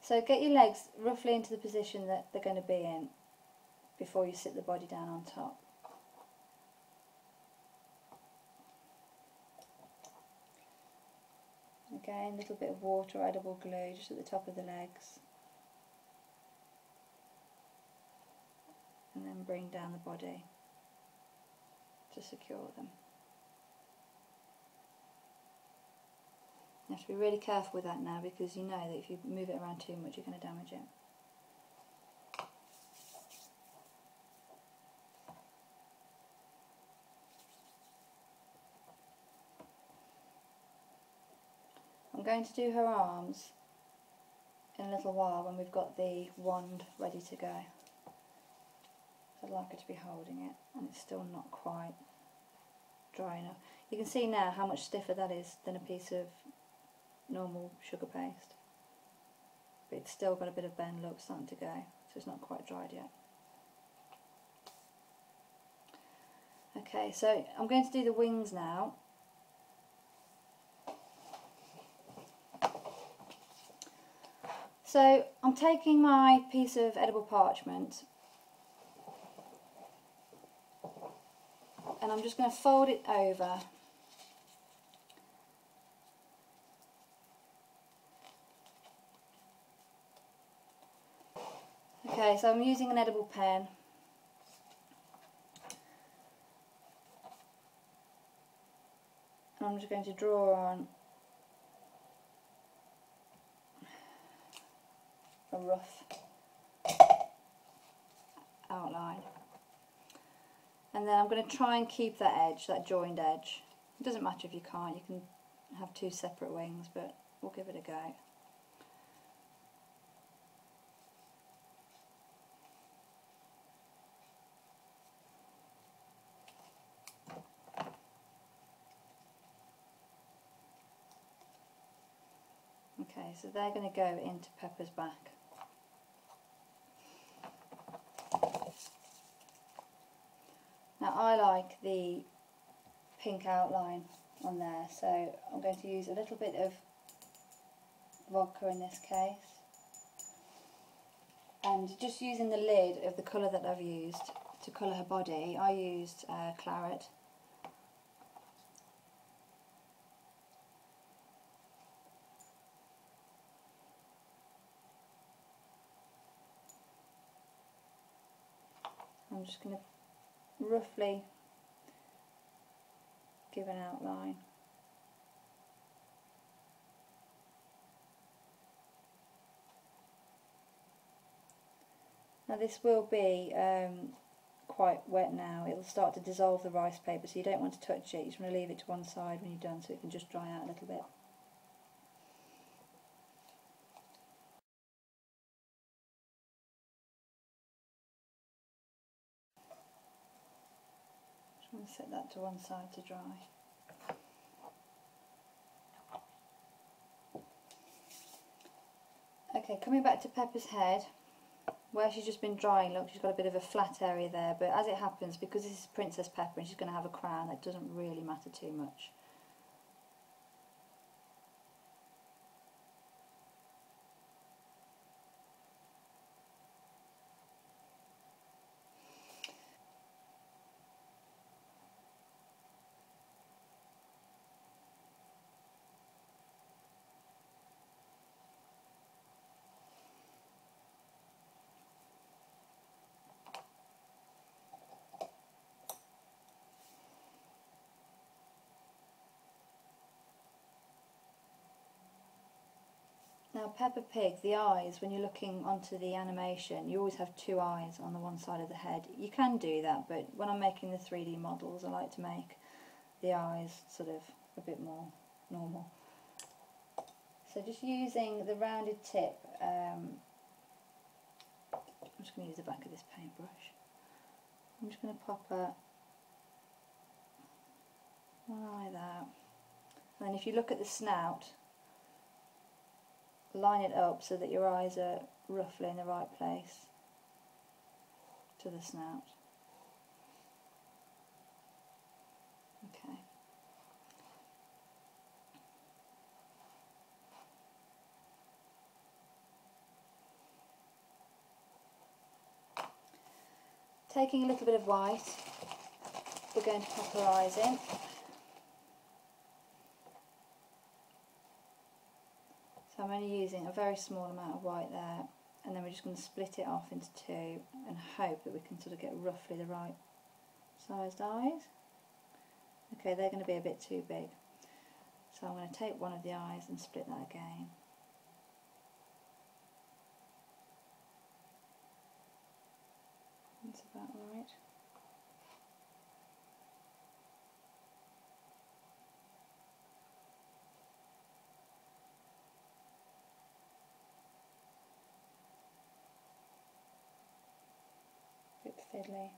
So get your legs roughly into the position that they're going to be in before you sit the body down on top. Again, a little bit of water, edible glue just at the top of the legs. And then bring down the body to secure them. You have to be really careful with that now, because you know that if you move it around too much you're going to damage it. I'm going to do her arms in a little while when we've got the wand ready to go. I'd like her to be holding it, and it's still not quite dry enough. You can see now how much stiffer that is than a piece of normal sugar paste, but it's still got a bit of bend look starting to go, so it's not quite dried yet. Okay, so I'm going to do the wings now. So I'm taking my piece of edible parchment and I'm just going to fold it over Okay, so I'm using an edible pen. And I'm just going to draw on a rough outline. And then I'm going to try and keep that edge, that joined edge. It doesn't matter if you can't, you can have two separate wings, but we'll give it a go. Okay, so they're going to go into Peppa's back. Now I like the pink outline on there, so I'm going to use a little bit of vodka in this case, and just using the lid of the colour that I've used to colour her body. I used claret. I'm just going to roughly give an outline. Now this will be quite wet now. It'll start to dissolve the rice paper, so you don't want to touch it. You just want to leave it to one side when you're done so it can just dry out a little bit. Just want to set that to one side to dry. Okay, coming back to Peppa's head, where she's just been drying, look, she's got a bit of a flat area there, but as it happens, because this is Princess Peppa and she's going to have a crown, that doesn't really matter too much. Now Peppa Pig, the eyes, when you're looking onto the animation, you always have two eyes on the one side of the head. You can do that, but when I'm making the 3D models, I like to make the eyes sort of a bit more normal. So just using the rounded tip, I'm just going to use the back of this paintbrush. I'm just going to pop one eye there. And then if you look at the snout, line it up so that your eyes are roughly in the right place to the snout. Okay. Taking a little bit of white, we're going to pop her eyes in. So I'm only using a very small amount of white there, and then we're just going to split it off into two and hope that we can sort of get roughly the right sized eyes. Okay, they're going to be a bit too big. So I'm going to take one of the eyes and split that again. That's about right. Bit fiddly.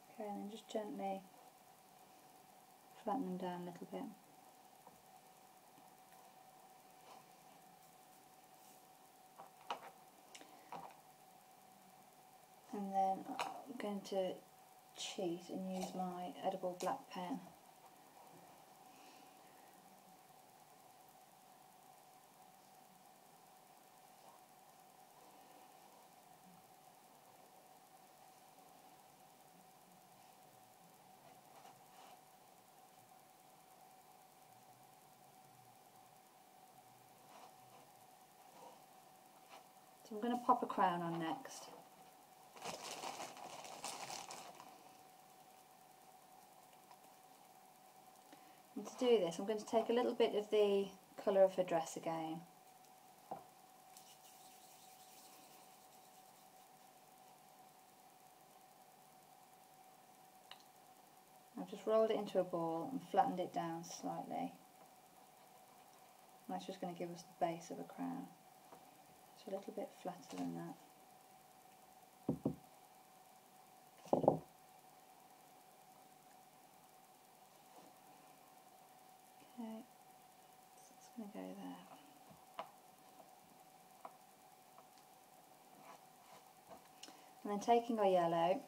Okay, and then just gently flatten them down a little bit. And then I'm going to cheat and use my edible black pen. So I'm going to pop a crown on next. And to do this, I'm going to take a little bit of the colour of her dress again. I've just rolled it into a ball and flattened it down slightly. And that's just going to give us the base of a crown. So a little bit flatter than that. Okay, so it's going to go there. And then taking our yellow,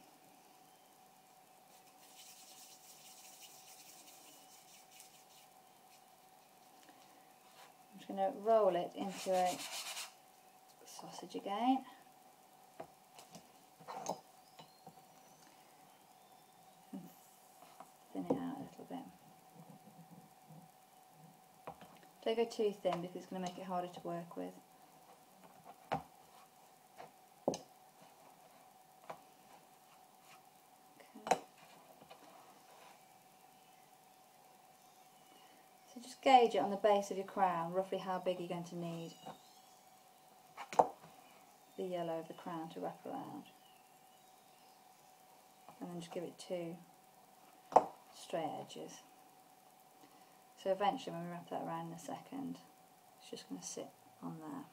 I'm just going to roll it into a sausage again. And thin it out a little bit. Don't go too thin because it's going to make it harder to work with. Okay. So just gauge it on the base of your crown, roughly how big you're going to need the yellow of the crown to wrap around. And then just give it two straight edges. So eventually when we wrap that around in a second, it's just going to sit on there.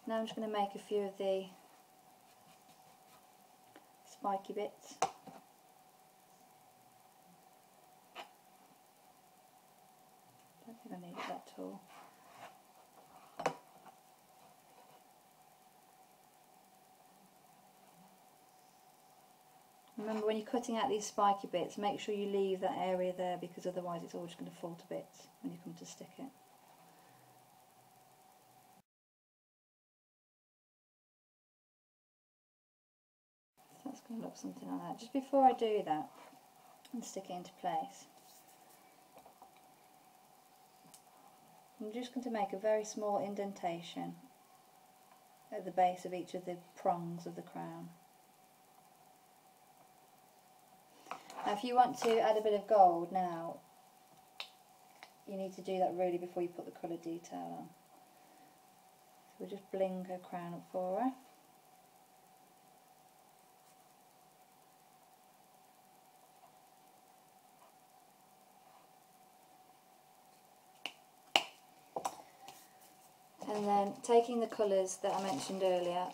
Now I'm just going to make a few of the spiky bits. Don't think I needed that tool. Remember, when you're cutting out these spiky bits, make sure you leave that area there because otherwise it's all just going to fall to bits when you come to stick it. So that's going to look something like that. Just before I do that and stick it into place, I'm just going to make a very small indentation at the base of each of the prongs of the crown. Now if you want to add a bit of gold now, you need to do that really before you put the colour detail on. So we'll just bling her crown up for her. And then taking the colours that I mentioned earlier,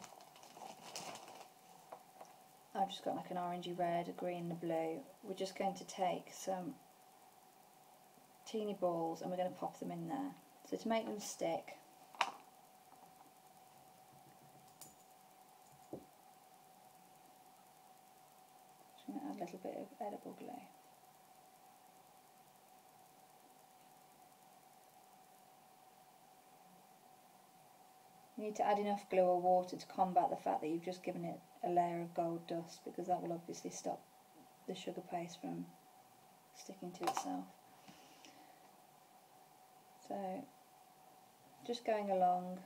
I've just got like an orangey red, a green and a blue. We're just going to take some teeny balls and we're going to pop them in there. So to make them stick, just going to add a little bit of edible glue. You need to add enough glue or water to combat the fact that you've just given it a layer of gold dust, because that will obviously stop the sugar paste from sticking to itself. So just going along,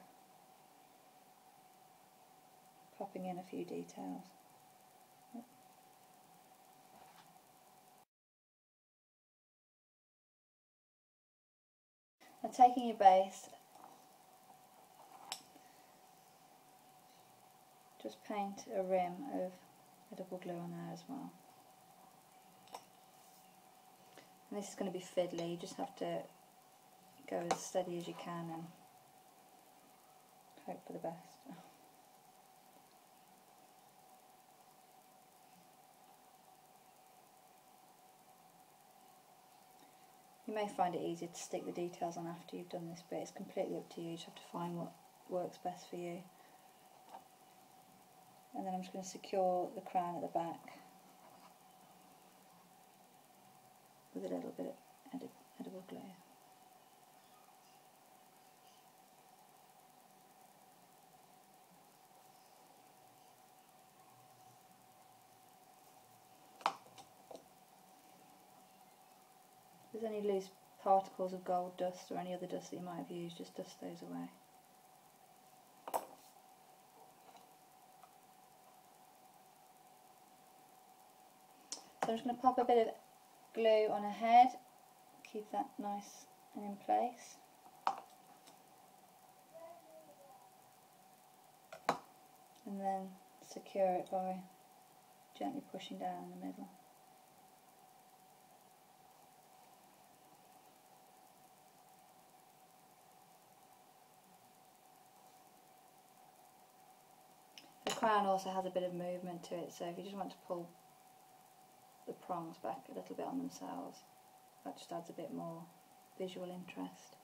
popping in a few details. Now taking your base, just paint a rim of edible glue on there as well. And this is going to be fiddly, you just have to go as steady as you can and hope for the best. You may find it easier to stick the details on after you've done this bit. It's completely up to you. You just have to find what works best for you. And then I'm just going to secure the crown at the back with a little bit of edible glue. If there's any loose particles of gold dust or any other dust that you might have used, just dust those away. So I'm just going to pop a bit of glue on her head, keep that nice and in place. And then secure it by gently pushing down in the middle. The crown also has a bit of movement to it, so if you just want to pull the prongs back a little bit on themselves, that just adds a bit more visual interest.